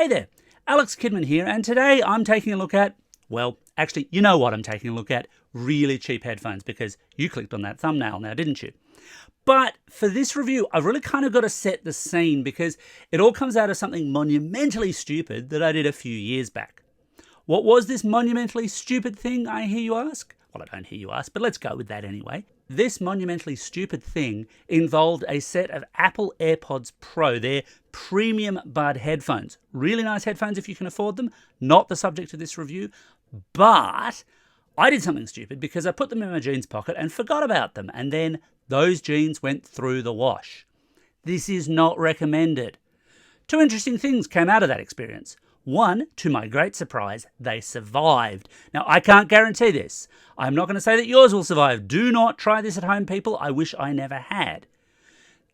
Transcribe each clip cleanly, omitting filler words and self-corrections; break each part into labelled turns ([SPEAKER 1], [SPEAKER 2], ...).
[SPEAKER 1] Hey there, Alex Kidman here, and today I'm taking a look at, well, actually, you know what I'm taking a look at, really cheap headphones, because you clicked on that thumbnail now, didn't you? But for this review, I've really kind of got to set the scene because it all comes out of something monumentally stupid that I did a few years back. What was this monumentally stupid thing, I hear you ask? Well, I don't hear you ask, but let's go with that anyway. This monumentally stupid thing involved a set of Apple AirPods Pro, their premium bud headphones. Really nice headphones if you can afford them, not the subject of this review, but I did something stupid because I put them in my jeans pocket and forgot about them, and then those jeans went through the wash. This is not recommended. Two interesting things came out of that experience. One, to my great surprise, they survived. Now, I can't guarantee this. I'm not going to say that yours will survive. Do not try this at home, people. I wish I never had.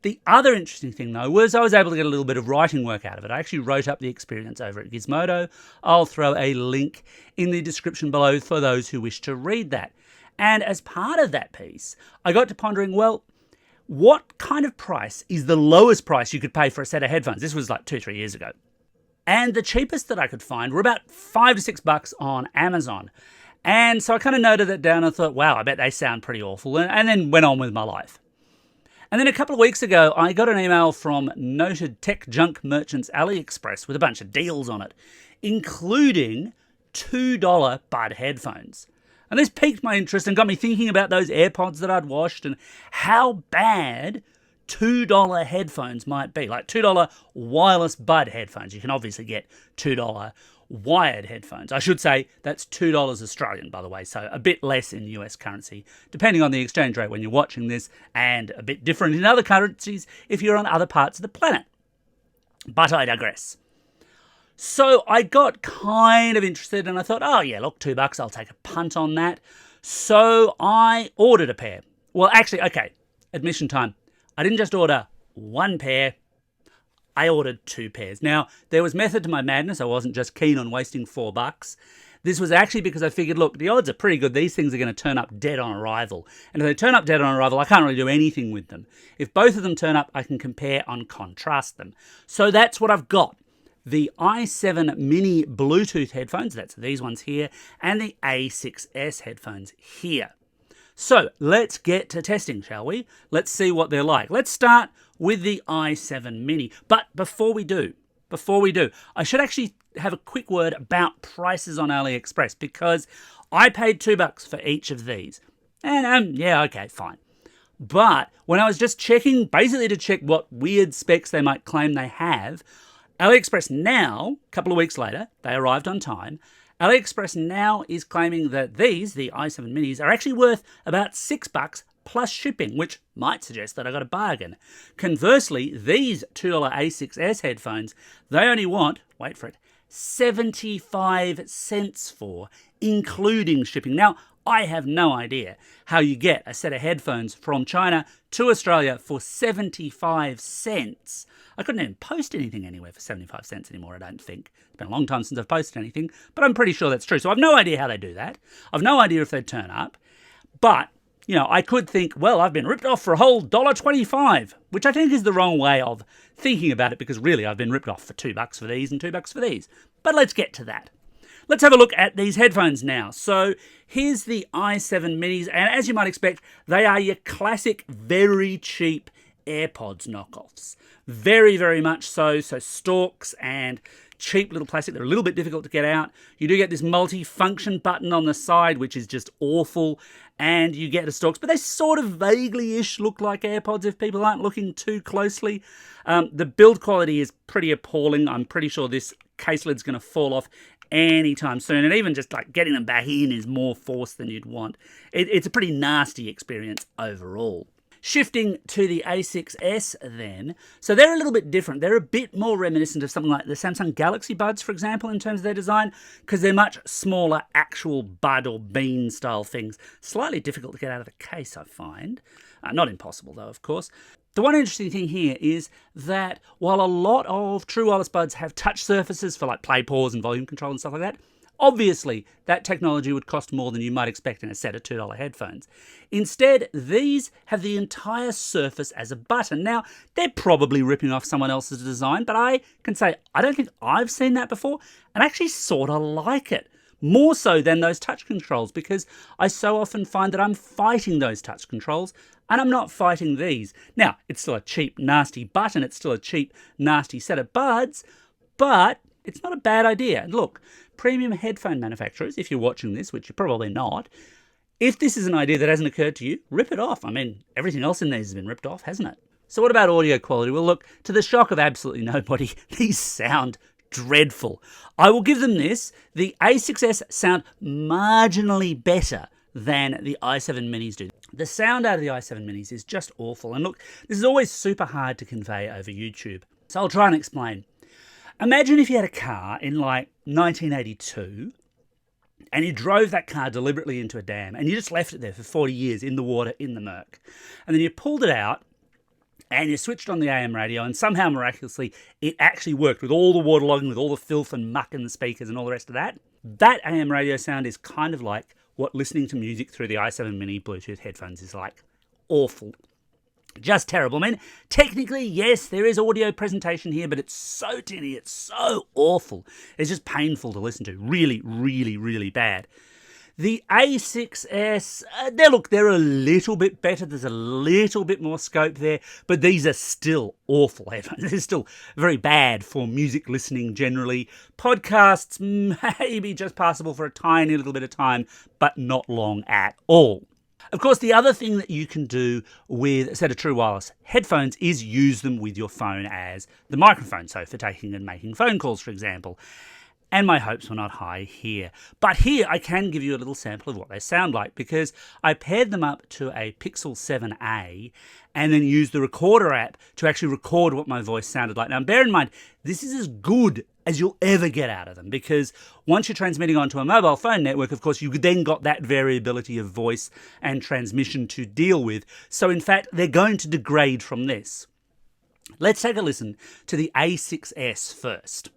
[SPEAKER 1] The other interesting thing, though, was I was able to get a little bit of writing work out of it. I actually wrote up the experience over at Gizmodo. I'll throw a link in the description below for those who wish to read that. And as part of that piece, I got to pondering, well, what kind of price is the lowest price you could pay for a set of headphones? This was like 2-3 years ago. And the cheapest that I could find were about $5 to $6 on Amazon. And so I kind of noted that down and thought, wow, I bet they sound pretty awful, and then went on with my life. And then a couple of weeks ago, I got an email from noted tech junk merchants AliExpress with a bunch of deals on it, including $2 bud headphones. And this piqued my interest and got me thinking about those AirPods that I'd washed and how bad $2 headphones might be. Like $2 wireless bud headphones. You can obviously get $2 wired headphones. I should say that's $2 Australian, by the way, so a bit less in US currency, depending on the exchange rate when you're watching this, and a bit different in other currencies if you're on other parts of the planet. But I digress. So I got kind of interested and I thought, oh yeah, look, $2, I'll take a punt on that. So I ordered a pair. Well, actually, okay, admission time. I didn't just order one pair, I ordered 2 pairs. Now, there was method to my madness. I wasn't just keen on wasting $4. This was actually because I figured, look, the odds are pretty good these things are going to turn up dead on arrival. And if they turn up dead on arrival, I can't really do anything with them. If both of them turn up, I can compare and contrast them. So that's what I've got. The i7 mini Bluetooth headphones, that's these ones here, and the A6s headphones here. So let's get to testing, shall we? Let's see what they're like. Let's start with the i7 mini. But before we do, I should actually have a quick word about prices on AliExpress because I paid $2 for each of these. And yeah, okay, fine. But when I was just checking, basically to check what weird specs they might claim they have, AliExpress now, a couple of weeks later, they arrived on time. AliExpress now is claiming that these, the i7 minis, are actually worth about $6 plus shipping, which might suggest that I got a bargain. Conversely, these $2 A6s headphones, they only want, wait for it, 75 cents for, including shipping. Now, I have no idea how you get a set of headphones from China to Australia for 75 cents. I couldn't even post anything anywhere for 75 cents anymore, I don't think. It's been a long time since I've posted anything, but I'm pretty sure that's true. So I've no idea how they do that. I've no idea if they'd turn up. But, you know, I could think, well, I've been ripped off for a whole $1.25, which I think is the wrong way of thinking about it because really I've been ripped off for $2 for these and $2 for these. But let's get to that. Let's have a look at these headphones now. So here's the i7 minis, and as you might expect, they are your classic, very cheap AirPods knockoffs. Very, very much so. So stalks and cheap little plastic. They're a little bit difficult to get out. You do get this multi-function button on the side, which is just awful, and you get the stalks, but they sort of vaguely-ish look like AirPods if people aren't looking too closely. The build quality is pretty appalling. I'm pretty sure this case lid's going to fall off anytime soon, and even just like getting them back in is more force than you'd want. It's a pretty nasty experience overall. Shifting to the A6s then, so they're a little bit different. They're a bit more reminiscent of something like the Samsung Galaxy Buds, for example, in terms of their design, because they're much smaller actual bud or bean style things. Slightly difficult to get out of the case, I find. Not impossible though, of course. The one interesting thing here is that while a lot of true wireless buds have touch surfaces for like play, pause and volume control and stuff like that, Obviously, that technology would cost more than you might expect in a set of $2 headphones. Instead, these have the entire surface as a button. Now, they're probably ripping off someone else's design, but I can say I don't think I've seen that before, and I actually sort of like it. More so than those touch controls, because I so often find that I'm fighting those touch controls, and I'm not fighting these. Now, it's still a cheap, nasty button, it's still a cheap, nasty set of buds, but it's not a bad idea. And look, premium headphone manufacturers, if you're watching this, which you're probably not, if this is an idea that hasn't occurred to you, rip it off. I mean, everything else in these has been ripped off, hasn't it? So what about audio quality? Well, look, to the shock of absolutely nobody, these sound dreadful. I will give them this. The A6s sound marginally better than the i7 minis do. The sound out of the i7 minis is just awful. And look, this is always super hard to convey over YouTube. So I'll try and explain. Imagine if you had a car in like 1982 and you drove that car deliberately into a dam and you just left it there for 40 years in the water, in the murk. And then you pulled it out and you switched on the AM radio and somehow miraculously it actually worked with all the waterlogging, with all the filth and muck in the speakers and all the rest of that. That AM radio sound is kind of like what listening to music through the i7 mini Bluetooth headphones is like. Awful. Just terrible. I mean, technically, yes, there is audio presentation here, but it's so tinny, it's so awful. It's just painful to listen to. Really, really, really bad. The A6s, they're a little bit better. There's a little bit more scope there, but these are still awful headphones. They're still very bad for music listening generally. Podcasts, maybe just passable for a tiny little bit of time, but not long at all. Of course, the other thing that you can do with a set of true wireless headphones is use them with your phone as the microphone, so for taking and making phone calls, for example. And my hopes were not high here. But here I can give you a little sample of what they sound like, because I paired them up to a Pixel 7a and then used the recorder app to actually record what my voice sounded like. Now, bear in mind, this is as good as you'll ever get out of them, because once you're transmitting onto a mobile phone network, of course, you've then got that variability of voice and transmission to deal with. So in fact, they're going to degrade from this. Let's take a listen to the A6s first.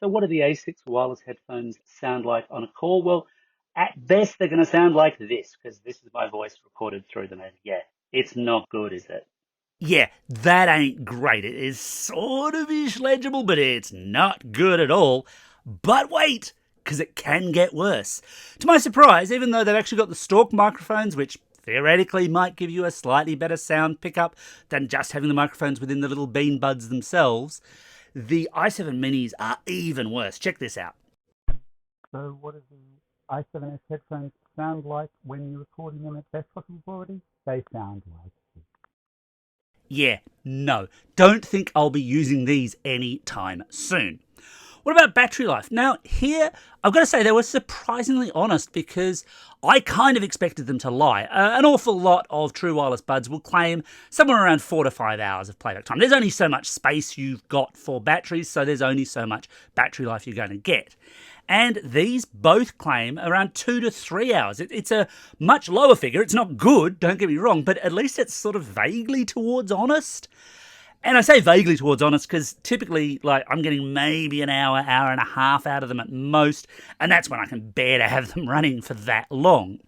[SPEAKER 1] So what do the A6 wireless headphones sound like on a call? Well, at best, they're going to sound like this, because this is my voice recorded through them. And yeah, it's not good, is it? Yeah, that ain't great. It is sort of ish legible, but it's not good at all. But wait, because it can get worse. To my surprise, even though they've actually got the stalk microphones, which theoretically might give you a slightly better sound pickup than just having the microphones within the little bean buds themselves, the i7 minis are even worse. Check this out.
[SPEAKER 2] So what do the i7s headphones sound like when you're recording them at best possible quality? They sound like this.
[SPEAKER 1] Yeah, no, don't think I'll be using these anytime soon. What about battery life? Now, here, I've got to say they were surprisingly honest, because I kind of expected them to lie. An awful lot of true wireless buds will claim somewhere around 4 to 5 hours of playback time. There's only so much space you've got for batteries, so there's only so much battery life you're going to get. And these both claim around 2 to 3 hours. It's a much lower figure. It's not good, don't get me wrong, but at least it's sort of vaguely towards honest. And I say vaguely towards honest because typically, like, I'm getting maybe an hour, hour and a half out of them at most, and that's when I can bear to have them running for that long.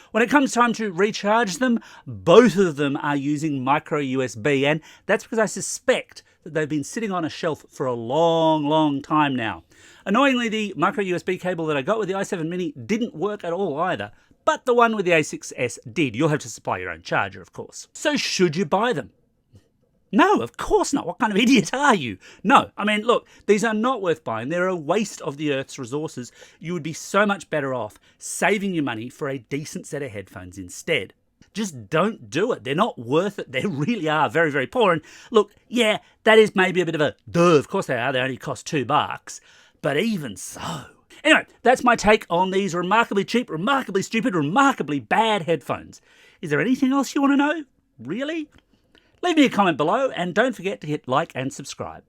[SPEAKER 1] When it comes time to recharge them, both of them are using micro USB, and that's because I suspect that they've been sitting on a shelf for a long, long time now. Annoyingly, the micro USB cable that I got with the i7 mini didn't work at all either, but the one with the A6s did. You'll have to supply your own charger, of course. So should you buy them? No, of course not. What kind of idiot are you? No, I mean, look, these are not worth buying. They're a waste of the Earth's resources. You would be so much better off saving your money for a decent set of headphones instead. Just don't do it. They're not worth it. They really are very, very poor. And look, yeah, that is maybe a bit of a duh. Of course they are. They only cost $2. But even so. Anyway, that's my take on these remarkably cheap, remarkably stupid, remarkably bad headphones. Is there anything else you want to know? Really? Leave me a comment below and don't forget to hit like and subscribe.